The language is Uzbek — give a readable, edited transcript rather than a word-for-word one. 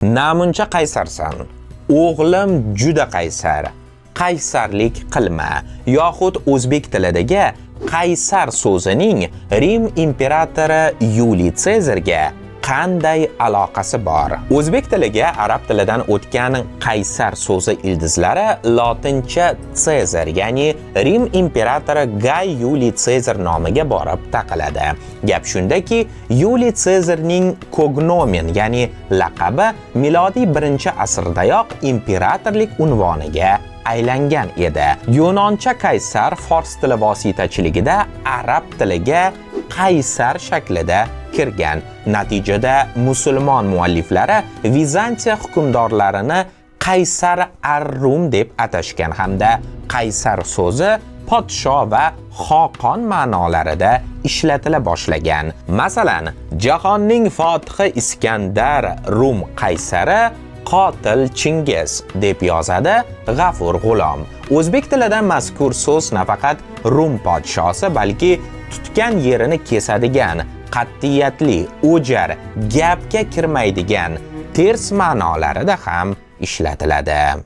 Namuncha qaysarsan. O'g'lim juda qaysar. Qaysarlik qilma. Yoxud o'zbek tilidagi qaysar so'zining Rim imperatori Yuliy Sezarga qanday aloqasi bor? O'zbek tiliga arab tilidan o'tgan qaysar so'zi ildizlari lotincha Sezar, ya'ni Rim imperatori Gay Yuliy Sezar nomiga borib taqaladi. Gap shundaki, Yuliy Sezarning kognomen, ya'ni laqabi milodiy 1-asrdayoq imperatorlik unvoniga aylangan edi. Yunoncha qaysar fors tili vositachiligida arab tiliga qaysar shaklida kirgan. Natijada musulmon mualliflari Vizantiya hukmdorlarini Qaysar ar-Rum deb atashgan hamda qaysar so'zi podsho va xoqon ma'nolarida ishlatila boshlagan. Masalan, jahonning fotihi Iskandar Rum qaysari qotil Chingiz deb yozadi G'afur G'ulom. O'zbek tilida mazkur so'z nafaqat Rum podshosi, balki tutgan yerini kesadigan, qat'iyatli, o'jar, gapga kirmaydigan ters ma'nolarida ham ishlatiladi.